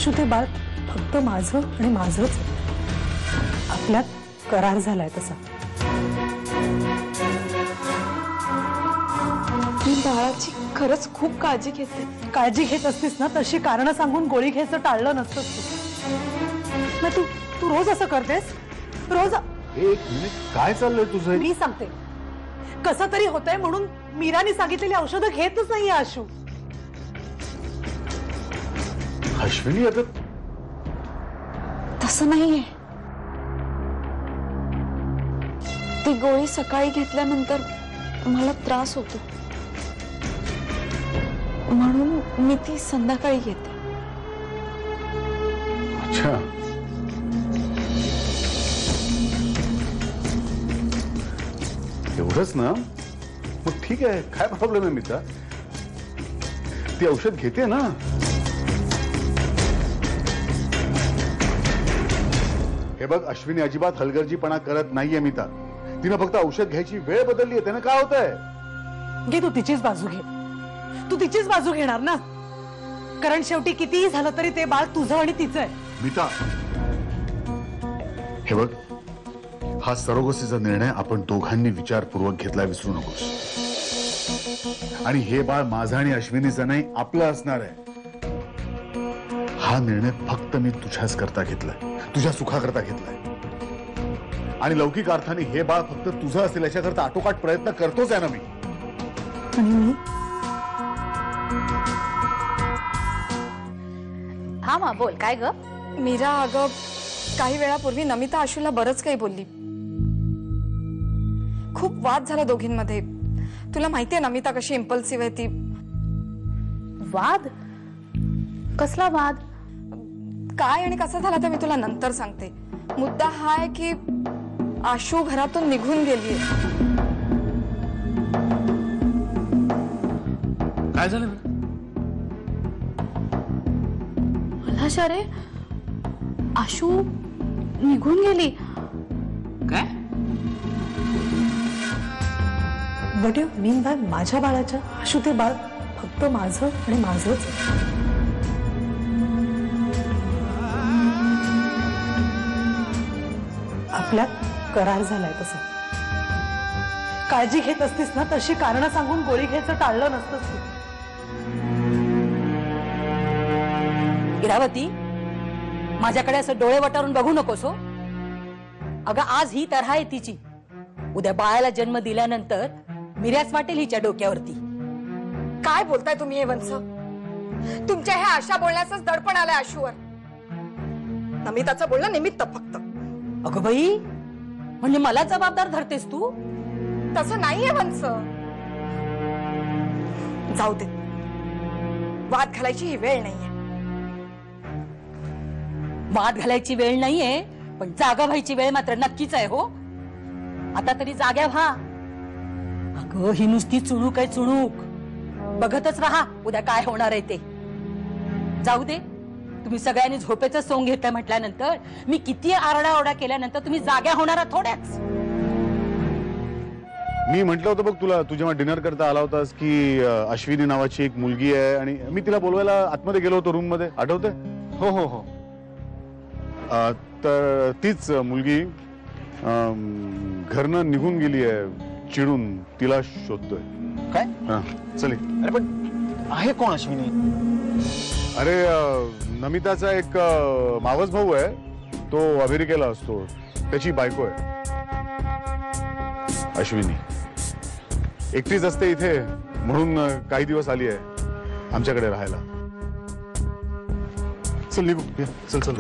आशू ते बाळ फक्त माझं आणि माझंच आपल्यात करार झालाय तसा। मी बाळाची खरंच खूप काळजी घेते। काळजी घेत असतीस ना तशी कारणं सांगून गोळी घ्यायचं टाळलं नसतंस तू। तू रोज असं करतेस? रोज? एक मिनिट, काय चाललंय तुझं? मी सांगते कसं तरी होतंय म्हणून मीराने सांगितलेली औषधं घेतच नाहीये आशू। अश्विनी आता तसं नाहीये। ती गोळी सकाळी घेतल्यानंतर मला त्रास होतो म्हणून मी ती संध्याकाळी घेते। अच्छा, एवढंच ना? मग ठीक आहे, काय प्रॉब्लेम आहे मिता? ती औषध घेते ना? हे बघ अश्विनी अजिबात हलगर्जीपणा करत नाहीये मिता। तिने फक्त औषध घ्यायची वेळ बदलली आहे, त्यानं काय होतंय? घे तू तिचीच बाजू घे। तू तिचीच बाजू घेणार ना, कारण शेवटी कितीही झालं तरी ते बाळ तुझं आणि तिचं आहे। मिता, हे बघ, हा सरोगसीचा निर्णय आपण दोघांनी विचारपूर्वक घेतला, विसरू नकोस। आणि हे बाळ माझं आणि अश्विनीचं नाही, आपलं असणार आहे। हा निर्णय फक्त मी तुझ्याच करता घेतलाय, तुझ्या सुखाकरता घेतलाय। आणि लौकिक अर्थाने हे बाळ फक्त तुझं असेल याच्याकरता आटोकाट प्रयत्न करतोच आहे ना मी। आणि मी? हा मा बोल, काय ग? मीरा, अगं काही वेळापूर्वी नमिता आशूला बरंच काही बोलली। खूप वाद झाला दोघींमध्ये। तुला माहितीये नमिता कशी इम्पल्सिव्ह आहे ती। वाद? कसला वाद? काय आणि कसं झालं ते मी तुला नंतर सांगते। मुद्दा हा आहे की आशू घरातून निघून गेलीये। काय झालं? मला शारे आशू निघून गेली? काय? व्हॉट यू मीन बाय माझ्या बाळाच्या? आशू ते बाळ फक्त माझं आणि माझंच। आपल्यात करार झालाय तसा। काळजी घेत असतीस ना तशी कारणं सांगून गोळी घ्यायचं टाळलं नसतंस तू। इरावती, माझ्याकडे असं डोळे वटारून बघू नकोस हो। अगं आज ही तऱ्हा आहे तिची, उद्या बाळाला जन्म दिल्यानंतर मिऱ्याच वाटेल हिच्या डोक्यावरती। काय बोलताय तुम्ही हे वंश? तुमच्या ह्या अशा बोलण्याचंच दडपण आलंय आशूवर। नमिताचं बोलणं निमित्त फक्त। अगं बाई, म्हणजे मला जबाबदार धरतेस तू? तसं नाहीये वंश। जाऊ दे, वाद घालायची ही वेळ नाहीये। वाद घालायची वेळ नाहीये, पण जागा व्हायची वेळ मात्र नक्कीच आहे हो। आता तरी जाग्या व्हा। अगं ही नुसती चुणूक आहे, चुणूक। बघतच राहा उद्या काय होणार आहे ते। जाऊ दे, तुम्ही सगळ्यांनी झोपेचं सोंग घेतलं म्हटल्यानंतर, मी किती आरडाओरडा केल्यानंतर तुम्ही जाग्या होणार थोड्याच। मी म्हटलं होतं बघ तुला, तू जेव्हा डिनर करता आला होतास की अश्विनी नावाची एक मुलगी आहे आणि मी तिला बोलवायला आतमध्ये गेलो होतो रूम मध्ये, आठवतंय? हो हो हो। तर तीच मुलगी घरनं निघून गेली आहे, चिडून। तिला शोधतोय। काय? चल। अरे पण आहे कोण अश्विनी? अरे नमिताचा एक मावस भाऊ आहे, तो अमेरिकेला असतो, त्याची बायको आहे अश्विनी। एकटीच असते इथे, म्हणून काही दिवस आली आहे आमच्याकडे राहायला। चल निघू, चल चल।